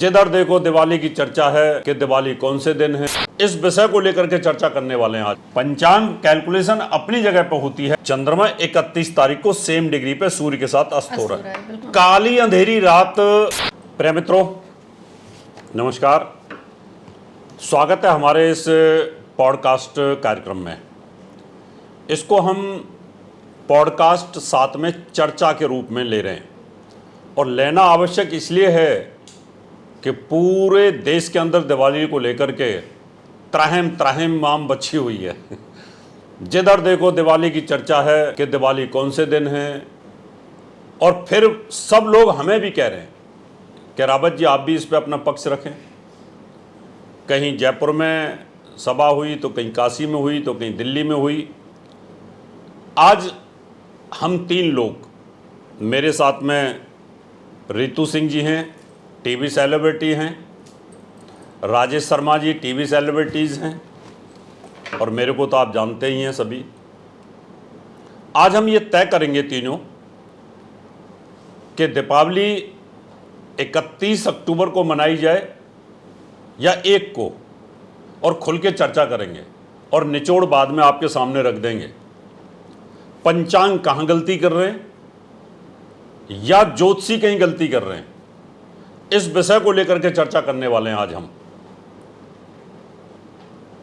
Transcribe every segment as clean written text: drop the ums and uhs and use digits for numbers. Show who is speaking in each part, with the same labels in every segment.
Speaker 1: जिधर देखो दिवाली की चर्चा है कि दिवाली कौन से दिन है। इस विषय को लेकर के चर्चा करने वाले हैं आज। पंचांग कैलकुलेशन अपनी जगह पर होती है। चंद्रमा 31 तारीख को सेम डिग्री पे सूर्य के साथ अस्त हो रहा है। काली अंधेरी रात। प्रिय मित्रों नमस्कार, स्वागत है हमारे इस पॉडकास्ट कार्यक्रम में। इसको हम पॉडकास्ट साथ में चर्चा के रूप में ले रहे हैं और लेना आवश्यक इसलिए है कि पूरे देश के अंदर दिवाली को लेकर के त्राहिम त्राहिम माम बची हुई है। जिधर देखो दिवाली की चर्चा है कि दिवाली कौन से दिन है। और फिर सब लोग हमें भी कह रहे हैं कि रावत जी आप भी इस पे अपना पक्ष रखें। कहीं जयपुर में सभा हुई तो कहीं काशी में हुई तो कहीं दिल्ली में हुई। आज हम तीन लोग, मेरे साथ में रितु सिंह जी हैं, टीवी सेलिब्रिटी हैं, राजेश शर्मा जी टीवी सेलिब्रिटीज़ हैं, और मेरे को तो आप जानते ही हैं सभी। आज हम ये तय करेंगे तीनों कि दीपावली 31 अक्टूबर को मनाई जाए या 1 को, और खुल के चर्चा करेंगे और निचोड़ बाद में आपके सामने रख देंगे। पंचांग कहाँ गलती कर रहे हैं या ज्योतिषी कहीं गलती कर रहे हैं, इस विषय को लेकर के चर्चा करने वाले हैं आज हम।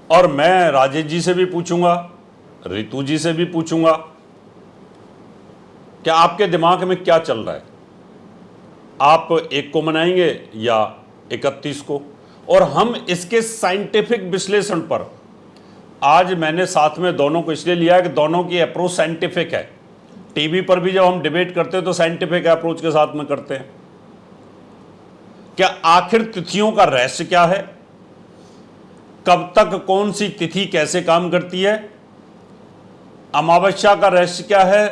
Speaker 1: और मैं राजेश जी से भी पूछूंगा, रितु जी से भी पूछूंगा कि आपके दिमाग में क्या चल रहा है। आप 1 को मनाएंगे या 31 को। और हम इसके साइंटिफिक विश्लेषण पर आज मैंने साथ में दोनों को इसलिए लिया है कि दोनों की अप्रोच साइंटिफिक है। टीवी पर भी जब हम डिबेट करते हैं तो साइंटिफिक अप्रोच के साथ में करते हैं। क्या आखिर तिथियों का रहस्य क्या है, कब तक कौन सी तिथि कैसे काम करती है, अमावस्या का रहस्य क्या है,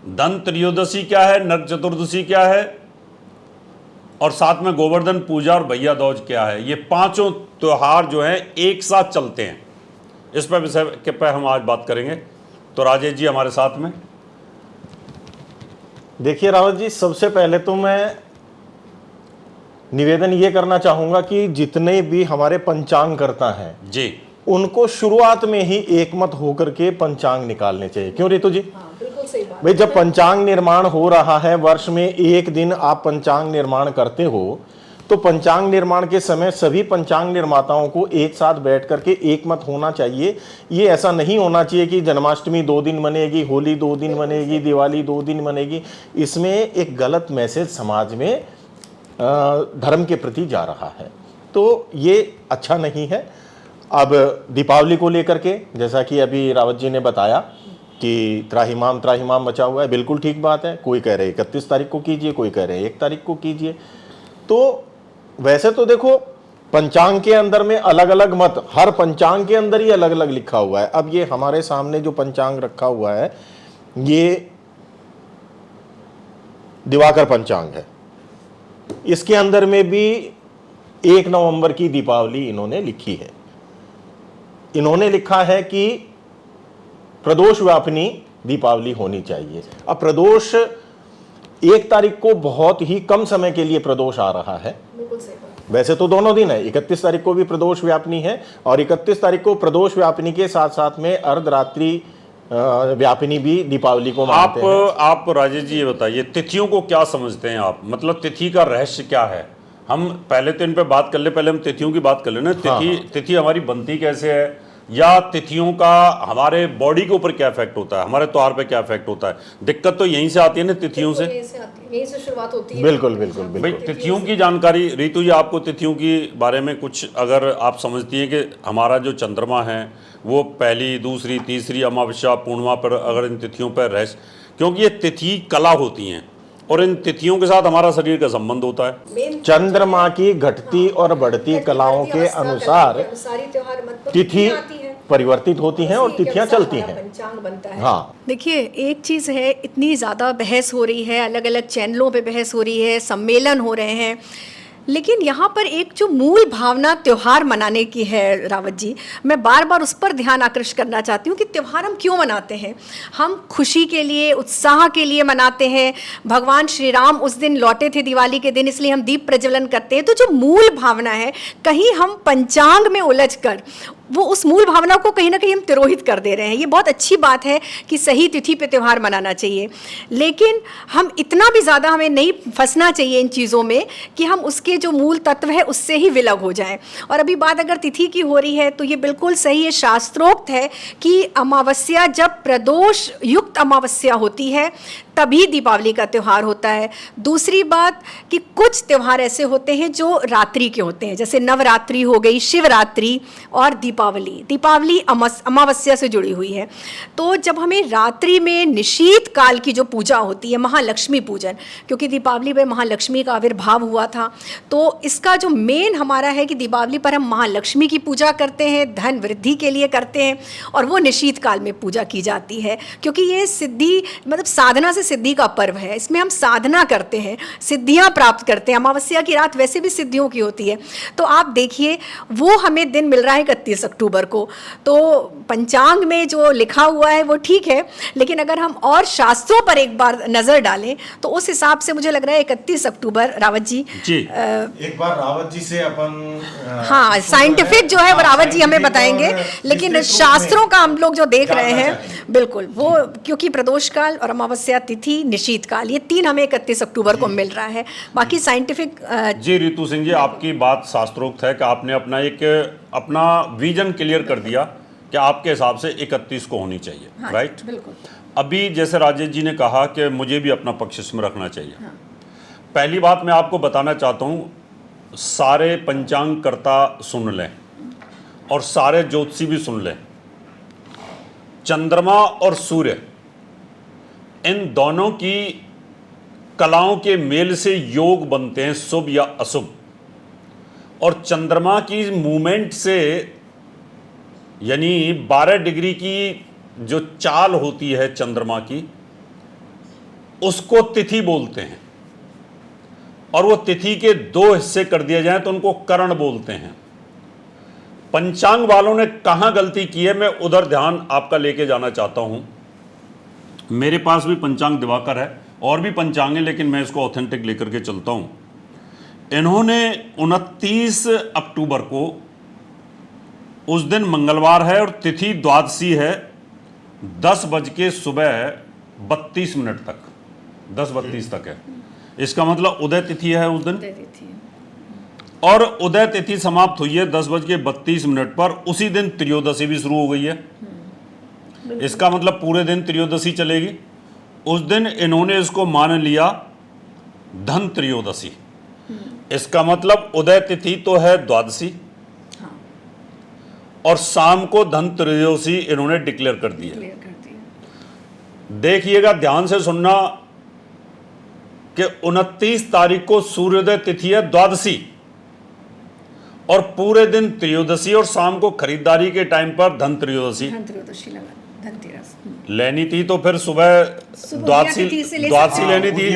Speaker 1: धन त्रयोदशी क्या है, नरक चतुर्दशी क्या है, और साथ में गोवर्धन पूजा और भैया दूज क्या है। ये पांचों त्योहार जो हैं एक साथ चलते हैं। इस पर विषय के पे हम आज बात करेंगे। तो राजेश जी हमारे साथ में।
Speaker 2: देखिए रावत जी, सबसे पहले तो मैं निवेदन ये करना चाहूंगा कि जितने भी हमारे पंचांग करता हैं
Speaker 1: जी,
Speaker 2: उनको शुरुआत में ही एकमत होकर के पंचांग निकालने चाहिए। क्यों रितु जी?
Speaker 3: बिल्कुल सही बात।
Speaker 2: भाई जब पंचांग निर्माण हो रहा है, वर्ष में एक दिन आप पंचांग निर्माण करते हो, तो पंचांग निर्माण के समय सभी पंचांग निर्माताओं को एक साथ बैठ करके एकमत होना चाहिए। ये ऐसा नहीं होना चाहिए कि जन्माष्टमी 2 दिन मनेगी, होली 2 दिन मनेगी, दिवाली 2 दिन मनेगी। इसमें एक गलत मैसेज समाज में धर्म के प्रति जा रहा है, तो ये अच्छा नहीं है। अब दीपावली को लेकर के जैसा कि अभी रावत जी ने बताया कि त्राहिमाम त्राहिमाम मचा हुआ है, बिल्कुल ठीक बात है। कोई कह रहे 31 तारीख को कीजिए, कोई कह रहे 1 तारीख को कीजिए। तो वैसे तो देखो पंचांग के अंदर में अलग अलग मत, हर पंचांग के अंदर ही अलग अलग लिखा हुआ है। अब ये हमारे सामने जो पंचांग रखा हुआ है ये दिवाकर पंचांग है। इसके अंदर में भी 1 नवंबर की दीपावली इन्होंने लिखी है। इन्होंने लिखा है कि प्रदोष व्यापिनी दीपावली होनी चाहिए। अब प्रदोष 1 तारीख को बहुत ही कम समय के लिए प्रदोष आ रहा है।
Speaker 3: बिल्कुल सही बात।
Speaker 2: वैसे तो दोनों दिन है, 31 तारीख को भी प्रदोष व्यापिनी है और 31 तारीख को प्रदोष व्यापिनी के साथ साथ में अर्धरात्रि व्यापिनी भी दीपावली को मानते हैं।
Speaker 1: आप राजेश जी ये बताइए, तिथियों को क्या समझते हैं आप? मतलब तिथि का रहस्य क्या है? हम पहले तो इन पे बात कर ले, पहले हम तिथियों की बात कर लेना। तिथि हमारी बनती कैसे है, या तिथियों का हमारे बॉडी के ऊपर क्या इफेक्ट होता है, हमारे त्योहार पे क्या इफेक्ट होता है? दिक्कत तो यहीं से आती है ना, तिथियों से।
Speaker 3: यहीं से शुरुआत होती है।
Speaker 2: बिल्कुल बिल्कुल
Speaker 1: भाई
Speaker 2: बिल्कुल।
Speaker 1: तिथियों की जानकारी, रितु जी आपको तिथियों की बारे में कुछ अगर आप समझती हैं कि हमारा जो चंद्रमा है वो पहली, दूसरी, तीसरी अमावस्या, पूर्णिमा पर अगर इन तिथियों पर रहस्य, क्योंकि ये तिथि कला होती हैं और इन तिथियों के साथ हमारा शरीर का संबंध होता है।
Speaker 2: चंद्रमा की घटती और बढ़ती कलाओं के अनुसार तिथि परिवर्तित होती हैं और तिथियां चलती हैं।
Speaker 3: पंचांग बनता है।
Speaker 2: हाँ
Speaker 3: देखिए, एक चीज़ है, इतनी ज़्यादा बहस हो रही है, अलग अलग चैनलों पे बहस हो रही है, सम्मेलन हो रहे हैं, लेकिन यहाँ पर एक जो मूल भावना त्योहार मनाने की है रावत जी, मैं बार बार उस पर ध्यान आकृष्ट करना चाहती हूँ कि त्योहार हम क्यों मनाते हैं। हम खुशी के लिए, उत्साह के लिए मनाते हैं। भगवान श्री राम उस दिन लौटे थे दिवाली के दिन, इसलिए हम दीप प्रज्वलन करते हैं। तो जो मूल भावना है, कहीं हम पंचांग में उलझकर वो उस मूल भावना को कहीं ना कहीं हम तिरोहित कर दे रहे हैं। ये बहुत अच्छी बात है कि सही तिथि पे त्यौहार मनाना चाहिए, लेकिन हम इतना भी ज़्यादा हमें नहीं फंसना चाहिए इन चीज़ों में कि हम उसके जो मूल तत्व है उससे ही विलग हो जाएं। और अभी बात अगर तिथि की हो रही है तो ये बिल्कुल सही है, शास्त्रोक्त है कि अमावस्या, जब प्रदोष युक्त अमावस्या होती है तभी दीपावली का त्यौहार होता है। दूसरी बात कि कुछ त्यौहार ऐसे होते हैं जो रात्रि के होते हैं, जैसे नवरात्रि हो गई, शिवरात्रि और दीपावली अमावस्या से जुड़ी हुई है। तो जब हमें रात्रि में निशीत काल की जो पूजा होती है, महालक्ष्मी पूजन, क्योंकि दीपावली में महालक्ष्मी का आविर्भाव हुआ था, तो इसका जो मेन हमारा है कि दीपावली पर हम महालक्ष्मी की पूजा करते हैं, धन वृद्धि के लिए करते हैं, और वो निशीत काल में पूजा की जाती है, क्योंकि ये सिद्धि मतलब साधना से सिद्धि का पर्व है। इसमें हम साधना करते हैं, सिद्धियां प्राप्त करते हैं। अमावस्या की रात वैसे भी सिद्धियों की होती है। तो आप देखिए, वो हमें दिन मिल रहा है 31 अक्टूबर को। तो पंचांग में जो लिखा हुआ है वो ठीक है, लेकिन अगर हम और शास्त्रों पर एक बार नजर डालें तो उस हिसाब से मुझे लग रहा है 31 अक्टूबर। रावत जी
Speaker 2: एक बार रावत जी से अपन
Speaker 3: हाँ साइंटिफिक जो है वो रावत जी हमें बताएंगे, लेकिन शास्त्रों का हम लोग जो देख रहे हैं बिल्कुल वो, क्योंकि प्रदोष काल और अमावस्या तिथि, निशीत काल, ये तीन हमें 31 अक्टूबर को मिल रहा है। बाकी साइंटिफिक
Speaker 1: जी रितु सिंह जी, आपकी बात शास्त्रोक्त है कि आपने अपना विजन क्लियर कर दिया कि आपके हिसाब से 31 को होनी चाहिए।
Speaker 3: हाँ,
Speaker 1: राइट।
Speaker 3: बिल्कुल।
Speaker 1: अभी जैसे राजेश जी ने कहा कि मुझे भी अपना पक्ष इसमें रखना चाहिए। हाँ। पहली बात मैं आपको बताना चाहता हूँ, सारे पंचांग कर्ता सुन लें और सारे ज्योतिषी भी सुन लें। चंद्रमा और सूर्य, इन दोनों की कलाओं के मेल से योग बनते हैं, शुभ या अशुभ। और चंद्रमा की मूवमेंट से, यानी 12 डिग्री की जो चाल होती है चंद्रमा की, उसको तिथि बोलते हैं। और वो तिथि के 2 हिस्से कर दिए जाएं तो उनको करण बोलते हैं। पंचांग वालों ने कहां गलती की है, मैं उधर ध्यान आपका लेके जाना चाहता हूं। मेरे पास भी पंचांग दिवाकर है और भी पंचांग है, लेकिन मैं इसको ऑथेंटिक लेकर के चलता हूं। इन्होंने 29 अक्टूबर को, उस दिन मंगलवार है और तिथि द्वादशी है, 10:32 तक, 10:32 तक है। इसका मतलब उदय तिथि है उस दिन, और उदय तिथि समाप्त हुई है 10:32 पर। उसी दिन त्रयोदशी भी शुरू हो गई है। इसका मतलब पूरे दिन त्रयोदशी चलेगी। उस दिन इन्होंने इसको मान लिया धन त्रयोदशी। इसका मतलब उदय तिथि तो है द्वादशी, और शाम को धन त्रयोदशी इन्होंने डिक्लेयर कर दी है। देखिएगा, ध्यान से सुनना कि 29 तारीख को सूर्योदय तिथि है द्वादशी, और पूरे दिन त्रयोदशी, और शाम को खरीदारी के टाइम पर धन त्रयोदशी लेनी थी। तो फिर सुबह द्वादशी लेनी थी।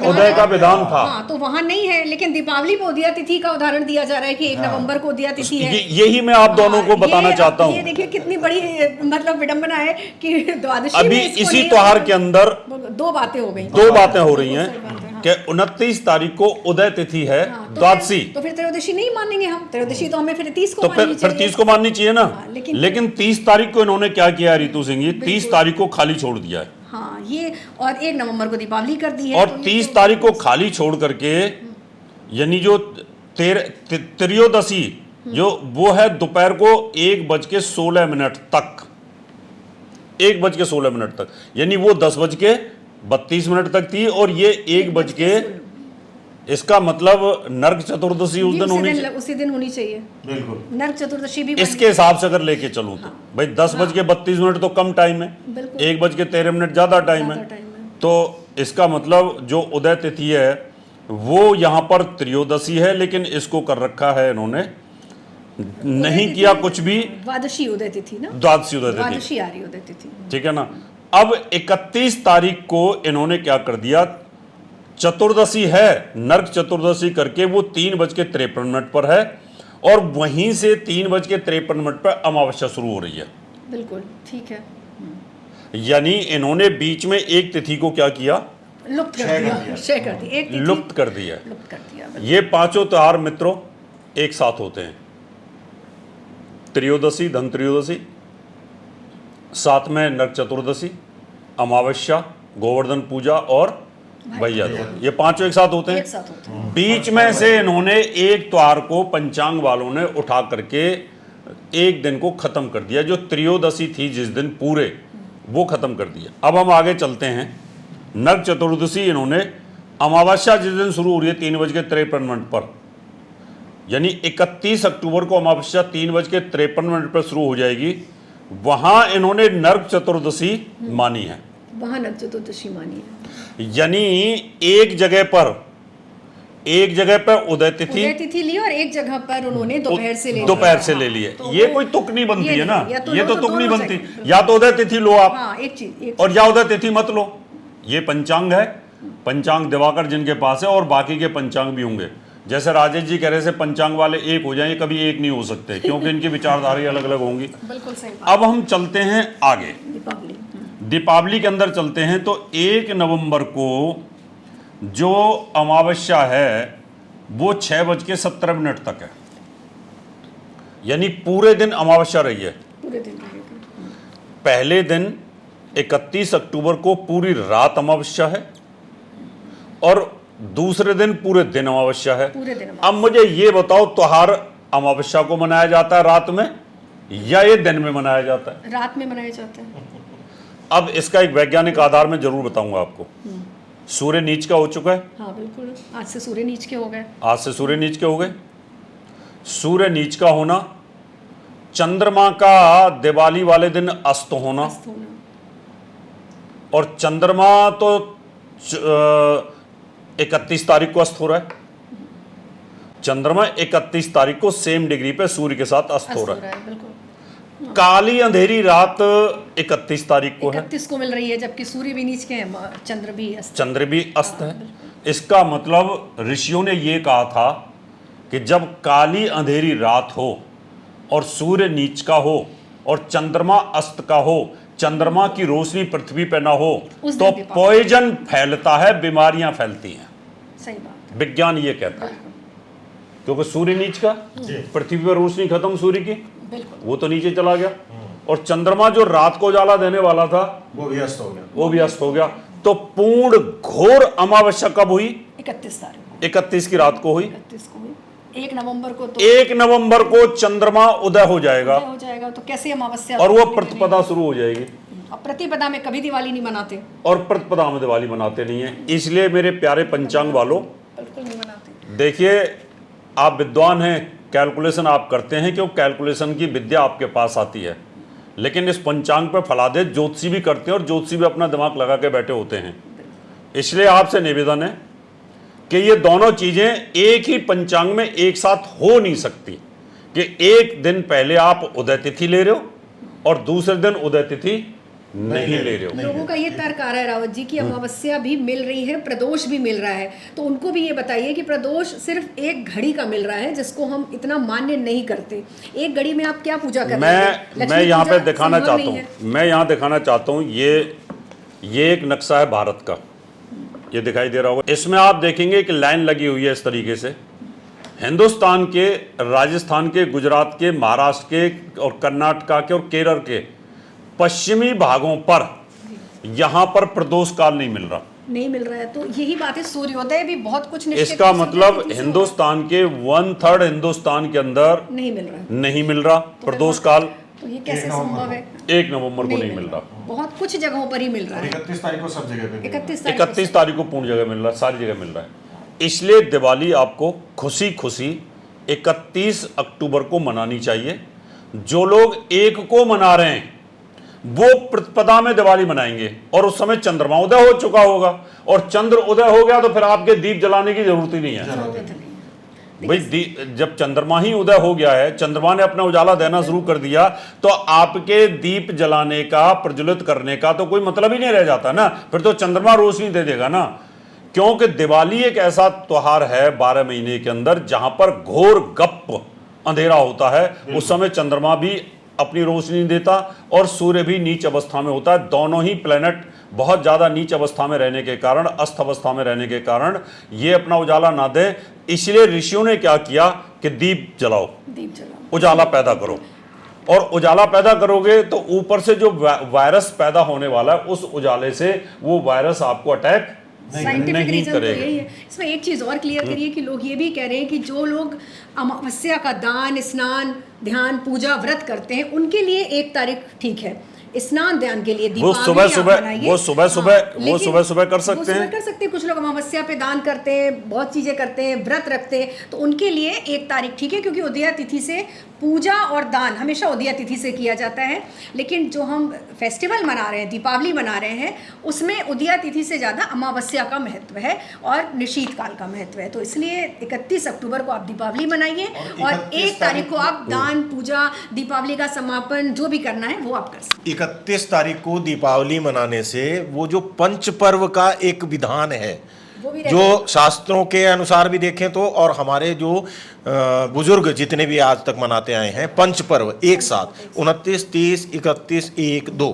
Speaker 1: उदय का विधान था।
Speaker 3: हाँ, तो वहाँ नहीं है, लेकिन दीपावली में उदया तिथि का उदाहरण दिया जा रहा है कि 1 नवंबर को उदया तिथि है।
Speaker 1: यही मैं आप दोनों को बताना चाहता हूँ।
Speaker 3: ये देखिए कितनी बड़ी मतलब विडंबना है कि द्वादशी
Speaker 1: अभी इसी त्योहार के अंदर
Speaker 3: 2 बातें हो गई,
Speaker 1: 2 बातें हो रही हैं कि 29 तारीख को उदय तिथि है द्वादशी।
Speaker 3: तो फिर त्रयोदशी नहीं मानेंगे हम, त्रयोदशी तो हमें फिर 30 को
Speaker 1: तो फिर 30 को माननी चाहिए ना। लेकिन 30 तारीख को इन्होंने क्या किया रितु सिंह जी, 30 तारीख को खाली छोड़ दिया है।
Speaker 3: हाँ, ये और 1 नवंबर को दीपावली कर दी है।
Speaker 1: और 30 तारीख को खाली छोड़ करके, यानी जो त्रयोदशी जो वो है दोपहर को 1:16 तक, 1:16 तक, यानी वो 10:32 तक थी, और ये 1 इसका मतलब नरक चतुर्दशी उस दिन
Speaker 3: उसी दिन होनी चाहिए।
Speaker 1: बिल्कुल,
Speaker 3: नरक चतुर्दशी भी
Speaker 1: इसके हिसाब से अगर लेके चलूं तो भाई 10:32 तो कम टाइम है, 1:13 ज्यादा टाइम है। तो इसका मतलब जो उदय तिथि है वो यहाँ पर त्रयोदशी है, लेकिन इसको कर रखा है इन्होंने, नहीं किया कुछ भी।
Speaker 3: द्वादशी उदय तिथि ना,
Speaker 1: द्वादशी उदय तिथि,
Speaker 3: द्वादशी आ रही उदय तिथि,
Speaker 1: ठीक है ना। अब 31 तारीख को इन्होंने क्या कर दिया, चतुर्दशी है, नरक चतुर्दशी करके वो 3:53 पर है और वहीं से 3:53 पर अमावस्या शुरू हो रही है।
Speaker 3: बिल्कुल ठीक है।
Speaker 1: यानी इन्होंने बीच में एक तिथि को क्या किया,
Speaker 3: लुप्त कर दिया, क्षय कर दिया, एक तिथि
Speaker 1: लुप्त कर दिया।
Speaker 3: लुप्त कर दिया।
Speaker 1: ये पांचों त्योहार मित्रों एक साथ होते हैं। त्रयोदशी, धन त्रयोदशी, साथ में नरक चतुर्दशी, अमावस्या, गोवर्धन पूजा और भैया दूज, ये पांचों एक साथ होते
Speaker 3: एक
Speaker 1: हैं।
Speaker 3: साथ होते हैं।
Speaker 1: बीच में से इन्होंने एक त्योहार को पंचांग वालों ने उठा करके एक दिन को खत्म कर दिया, जो त्रयोदशी थी जिस दिन पूरे, वो खत्म कर दिया। अब हम आगे चलते हैं। नरक चतुर्दशी इन्होंने अमावस्या जिस दिन शुरू हो रही है 3:53 पर, यानी 31 अक्टूबर को अमावस्या 3:53 पर शुरू हो जाएगी, वहां इन्होंने नरक चतुर्दशी मानी है।
Speaker 3: वहां नरक चतुर्दशी मानी है,
Speaker 1: यानी एक जगह पर उदय तिथि
Speaker 3: ली और एक जगह पर उन्होंने दोपहर से ले लिया।
Speaker 1: दोपहर से ले लिए।
Speaker 3: तो
Speaker 1: ये
Speaker 3: वो-
Speaker 1: कोई तुक नहीं बनती
Speaker 3: ये
Speaker 1: है ना,
Speaker 3: नहीं, या तो
Speaker 1: ये
Speaker 3: लो
Speaker 1: तो
Speaker 3: तो
Speaker 1: तुक नहीं
Speaker 3: दोनों
Speaker 1: बनती।
Speaker 3: जगह।
Speaker 1: या तो उदय तिथि लो आप,
Speaker 3: हाँ, एक चीज
Speaker 1: और या उदय तिथि मत लो। ये पंचांग है, पंचांग दिवाकर जिनके पास है, और बाकी के पंचांग भी होंगे। जैसे राजेश जी कह रहे थे पंचांग वाले एक हो जाएं, ये कभी एक नहीं हो सकते, क्योंकि इनकी विचारधारा अलग अलग होंगी।
Speaker 3: बिल्कुल सही बात।
Speaker 1: अब हम चलते हैं आगे,
Speaker 3: दीपावली।
Speaker 1: दीपावली के अंदर चलते हैं। तो 1 नवंबर को जो अमावस्या है वो 6:17 तक है, यानी पूरे दिन अमावस्या रही है।
Speaker 3: पूरे दिन रहेगा।
Speaker 1: पहले दिन 31 अक्टूबर को पूरी रात अमावस्या है और दूसरे दिन पूरे दिन अमावस्या है।
Speaker 3: पूरे दिन
Speaker 1: अब मुझे ये बताओ, त्योहार अमावस्या को मनाया जाता है रात में या ये दिन में मनाया जाता है?
Speaker 3: रात में मनाए जाते हैं।
Speaker 1: अब इसका एक वैज्ञानिक आधार मैं जरूर बताऊंगा आपको। सूर्य नीच का हो चुका है,
Speaker 3: हाँ बिल्कुल, आज से सूर्य नीच के हो गए।
Speaker 1: आज से सूर्य नीच के हो गए। सूर्य नीच का होना, चंद्रमा का दिवाली वाले दिन अस्त होना,
Speaker 3: अस्त होना।
Speaker 1: और चंद्रमा तो 31 तारीख को अस्त हो रहा है। चंद्रमा 31 तारीख को सेम डिग्री पे सूर्य के साथ अस्त हो रहा है।
Speaker 3: बिल्कुल।
Speaker 1: काली अंधेरी रात 31 तारीख को है,
Speaker 3: 31 को मिल रही है, जबकि सूर्य भी नीच के है, चंद्र भी अस्त।
Speaker 1: चंद्र भी अस्त है। इसका मतलब ऋषियों ने ये कहा था कि जब काली अंधेरी रात हो और सूर्य नीच का हो और चंद्रमा अस्त का हो, चंद्रमा की रोशनी पृथ्वी पर ना हो,
Speaker 3: उस
Speaker 1: तो
Speaker 3: दिन दीपावली।
Speaker 1: पॉइजन फैलता है, बीमारियां फैलती हैं।
Speaker 3: सही बात।
Speaker 1: विज्ञान ये कहता है, क्योंकि सूर्य नीच का, पृथ्वी पर रोशनी खत्म सूर्य की,
Speaker 3: बिल्कुल।
Speaker 1: वो तो नीचे चला गया, और चंद्रमा जो रात को उजाला देने वाला था
Speaker 2: वो भी अस्त हो गया।
Speaker 1: वो भी अस्त हो गया। तो पूर्ण घोर अमावस्या कब हुई?
Speaker 3: 31 तारीख को,
Speaker 1: 31 की रात को हुई।
Speaker 3: 31 को हुई। 1 नवंबर को तो
Speaker 1: 1 नवंबर को चंद्रमा उदय हो जाएगा
Speaker 3: हो जाएगा, तो कैसे अमावस्या
Speaker 1: और वो प्रतिपदा शुरू हो जाएगी।
Speaker 3: अब प्रतिपदा में कभी दिवाली नहीं मनाते,
Speaker 1: और प्रतिपदा में दिवाली मनाते नहीं है। इसलिए मेरे प्यारे पंचांग वालों,
Speaker 3: बिल्कुल नहीं मनाते।
Speaker 1: देखिए, आप विद्वान हैं, कैलकुलेशन आप करते हैं, क्यों कैलकुलेशन की विद्या आपके पास आती है, लेकिन इस पंचांग पर फलादे ज्योतिषी भी करते हैं और ज्योतिषी भी अपना दिमाग लगा के बैठे होते हैं। इसलिए आपसे निवेदन है कि ये दोनों चीजें एक ही पंचांग में एक साथ हो नहीं सकती, कि एक दिन पहले आप उदय तिथि ले रहे हो और दूसरे दिन उदय तिथि नहीं ले रहे हो।
Speaker 3: लोगों का ये तर्क आ रहा है रावत जी की अमावस्या भी मिल रही है, प्रदोष भी मिल रहा है, तो उनको भी ये बताइए कि प्रदोष सिर्फ एक घड़ी का मिल रहा है, जिसको हम इतना मान्य नहीं करते। एक घड़ी में आप क्या पूजा कर रहे हैं?
Speaker 1: मैं यहाँ पे दिखाना चाहता हूँ, मैं यहाँ दिखाना चाहता हूँ, ये एक नक्शा है भारत का, ये दिखाई दे रहा होगा। इसमें आप देखेंगे कि लाइन लगी हुई है इस तरीके से। हिंदुस्तान के, राजस्थान के, गुजरात के, महाराष्ट्र के और कर्नाटका के और केरल के पश्चिमी भागों पर यहां पर प्रदोष काल नहीं मिल रहा,
Speaker 3: नहीं मिल रहा है। तो यही बात है, सूर्योदय भी बहुत कुछ निश्चित
Speaker 1: इसका
Speaker 3: है,
Speaker 1: मतलब
Speaker 3: सूर्योदय तिथि से
Speaker 1: हिंदुस्तान के 1/3 हिंदुस्तान के अंदर
Speaker 3: नहीं मिल रहा है।
Speaker 1: नहीं मिल रहा प्रदोष काल।
Speaker 3: तो ये कैसे संभव है?
Speaker 1: 1 नवंबर को नहीं मिल रहा,
Speaker 3: बहुत कुछ जगहों पर ही मिल रहा है।
Speaker 2: 31 तारीख को सब जगह पे
Speaker 1: 31 तारीख को पूर्ण जगह मिल रहा है, सारी जगह मिल रहा है। इसलिए दिवाली आपको खुशी खुशी 31 अक्टूबर को मनानी चाहिए। जो लोग 1 को मना रहे हैं वो प्रतिपदा में दिवाली मनाएंगे और उस समय चंद्रमा उदय हो चुका होगा, और चंद्र उदय हो गया तो फिर आपके दीप जलाने की जरूरत ही नहीं है भाई। जब चंद्रमा ही उदय हो गया है, चंद्रमा ने अपना उजाला देना शुरू कर दिया, तो आपके दीप जलाने का, प्रज्वलित करने का तो कोई मतलब ही नहीं रह जाता ना, फिर तो चंद्रमा रोशनी दे देगा ना। क्योंकि दिवाली एक ऐसा त्योहार है 12 महीने के अंदर जहां पर घोर गप्प अंधेरा होता है। उस समय चंद्रमा भी अपनी रोशनी देता और सूर्य भी नीच अवस्था में होता है। दोनों ही प्लेनेट बहुत ज्यादा नीच अवस्था में रहने के कारण, अस्त अवस्था में रहने के कारण ये अपना उजाला ना दे, इसलिए ऋषियों ने क्या किया कि दीप जलाओ, उजाला पैदा करो। और उजाला पैदा करोगे तो ऊपर से जो वायरस पैदा होने वाला है, उस उजाले से वो वायरस आपको अटैक
Speaker 3: साइंटिफिक
Speaker 1: नहीं
Speaker 3: रीजन तो
Speaker 1: करेगा।
Speaker 3: यही है। इसमें एक चीज़ और क्लियर करिए कि लोग ये भी कह रहे हैं कि जो लोग अमावस्या का दान, स्नान, ध्यान, पूजा, व्रत करते हैं, उनके लिए 1 तारीख ठीक है। स्नान ध्यान के लिए
Speaker 1: वो
Speaker 3: दीपावली
Speaker 1: सुबह
Speaker 3: आप
Speaker 1: सुबह
Speaker 3: मनाइए।
Speaker 1: वो सुबह सुबह
Speaker 3: हाँ,
Speaker 1: वो
Speaker 3: लेकिन
Speaker 1: सुबह सुबह कर
Speaker 3: वो
Speaker 1: सकते
Speaker 3: सुबह
Speaker 1: हैं।
Speaker 3: कर सकते हैं। कुछ लोग अमावस्या पे दान करते हैं, बहुत चीज़ें करते हैं, व्रत रखते हैं, तो उनके लिए 1 तारीख ठीक है, क्योंकि उदया तिथि से पूजा और दान हमेशा उदया तिथि से किया जाता है। लेकिन जो हम फेस्टिवल मना रहे हैं, दीपावली मना रहे हैं, उसमें उदया तिथि से ज़्यादा अमावस्या का महत्व है और निशीत काल का महत्व है। तो इसलिए 31 अक्टूबर को आप दीपावली मनाइए और 1 तारीख को आप दान, पूजा, दीपावली का समापन जो भी करना है वो आप कर सकते हैं।
Speaker 2: 31 तारीख को दीपावली मनाने से वो जो पंच पर्व का एक विधान है,
Speaker 3: वो भी
Speaker 2: जो शास्त्रों के अनुसार भी देखें तो, और हमारे जो बुजुर्ग जितने भी आज तक मनाते आए हैं, पंच पर्व एक साथ 29, 30, 31, 1, 2,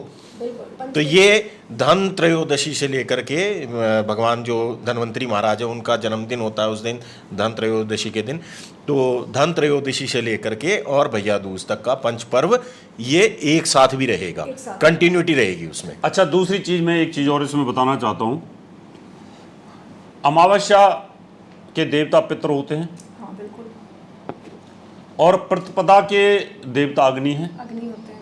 Speaker 2: तो ये धन त्रयोदशी से लेकर के भगवान जो धन्वंतरी महाराज है उनका जन्मदिन होता है उस दिन, धन त्रयोदशी के दिन, तो धन त्रयोदशी से लेकर के और भैया दूज तक का पंच पर्व ये एक साथ भी रहेगा, कंटिन्यूटी रहेगी उसमें।
Speaker 1: अच्छा, दूसरी चीज मैं एक चीज और इसमें बताना चाहता हूं। अमावस्या के देवता पितृ होते हैं।
Speaker 3: हाँ, बिल्कुल।
Speaker 1: और प्रतिपदा के देवता अग्नि हैं।
Speaker 3: अग्नि होते हैं।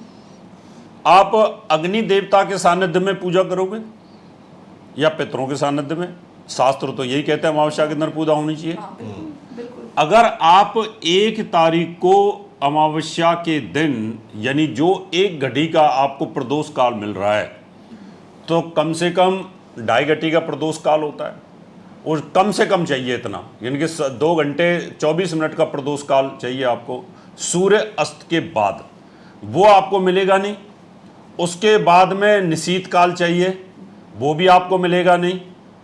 Speaker 1: आप अग्नि देवता के सानिध्य में पूजा करोगे या पितरों के सानिध्य में? शास्त्र तो यही कहते हैं अमावस्या के दिन पूजा होनी चाहिए।
Speaker 3: हाँ, बिल्कुल।
Speaker 1: अगर आप 1 तारीख को अमावस्या के दिन, यानी जो 1 घड़ी का आपको प्रदोष काल मिल रहा है, तो कम से कम 2.5 घंटे का प्रदोष काल होता है और कम से कम चाहिए इतना, यानी कि 2 घंटे 24 मिनट का प्रदोष काल चाहिए आपको सूर्य अस्त के बाद, वो आपको मिलेगा नहीं। उसके बाद में निशीत काल चाहिए, वो भी आपको मिलेगा नहीं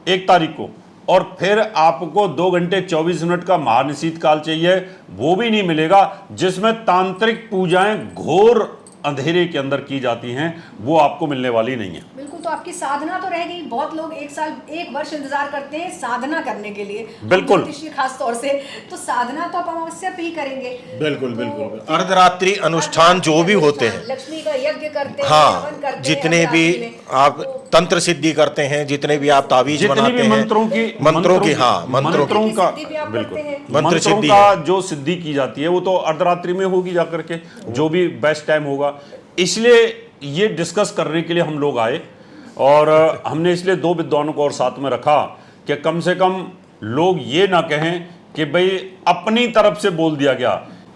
Speaker 1: 1 तारीख को। और फिर आपको 2 घंटे 24 मिनट का महानिशीत काल चाहिए, वो भी नहीं मिलेगा, जिसमें तांत्रिक पूजाएं घोर अंधेरे के अंदर की जाती हैं, वो आपको मिलने वाली नहीं है।
Speaker 3: बिल्कुल। तो आपकी साधना तो रहेगी। बहुत लोग 1 साल 1 वर्ष इंतजार करते हैं साधना करने के लिए,
Speaker 1: बिल्कुल,
Speaker 3: खास तौर से, तो साधना तो आप अमावस्या पे ही करेंगे।
Speaker 2: बिल्कुल बिल्कुल। अर्धरात्रि अनुष्ठान जो भी होते हैं,
Speaker 3: लक्ष्मी का यज्ञ करते हैं,
Speaker 2: हाँ,
Speaker 3: हवन करते हैं,
Speaker 2: जितने भी आप तंत्र सिद्धि करते हैं, जितने भी आप तावीज बनाते हैं,
Speaker 1: मंत्रों की
Speaker 2: हाँ, मंत्रों
Speaker 1: का, बिल्कुल, मंत्रों का जो सिद्धि की जाती है वो तो अर्धरात्रि में होगी जाकर के, जो भी बेस्ट टाइम होगा। इसलिए ये डिस्कस करने के लिए हम लोग आए और हमने इसलिए 2 विद्वानों को और साथ में रखा कि कम से कम लोग ये ना कहें कि भाई अपनी तरफ से बोल दिया गया।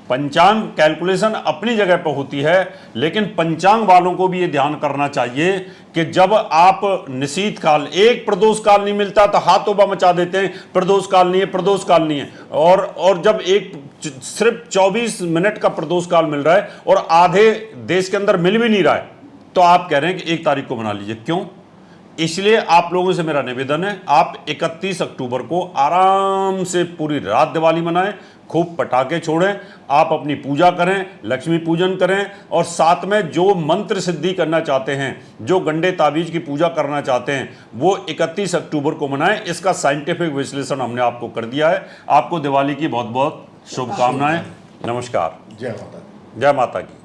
Speaker 1: पंचांग कैलकुलेशन अपनी जगह पर होती है, लेकिन पंचांग वालों को भी ये ध्यान करना चाहिए कि जब आप निशीत काल, एक प्रदोष काल नहीं मिलता तो हाथ तोबा मचा देते हैं, प्रदोष काल नहीं है, प्रदोष काल नहीं है। और जब एक सिर्फ 24 मिनट का प्रदोष काल मिल रहा है और आधे देश के अंदर मिल भी नहीं रहा है, तो आप कह रहे हैं कि 1 तारीख को मना लीजिए। क्यों? इसलिए आप लोगों से मेरा निवेदन है, आप 31 अक्टूबर को आराम से पूरी रात दिवाली मनाएं, खूब पटाखे छोड़ें, आप अपनी पूजा करें, लक्ष्मी पूजन करें, और साथ में जो मंत्र सिद्धि करना चाहते हैं, जो गंडे ताबीज की पूजा करना चाहते हैं, वो 31 अक्टूबर को मनाएं। इसका साइंटिफिक विश्लेषण हमने आपको कर दिया है। आपको दिवाली की बहुत बहुत शुभकामनाएं। नमस्कार।
Speaker 2: जय माता दी।
Speaker 1: जय माता की।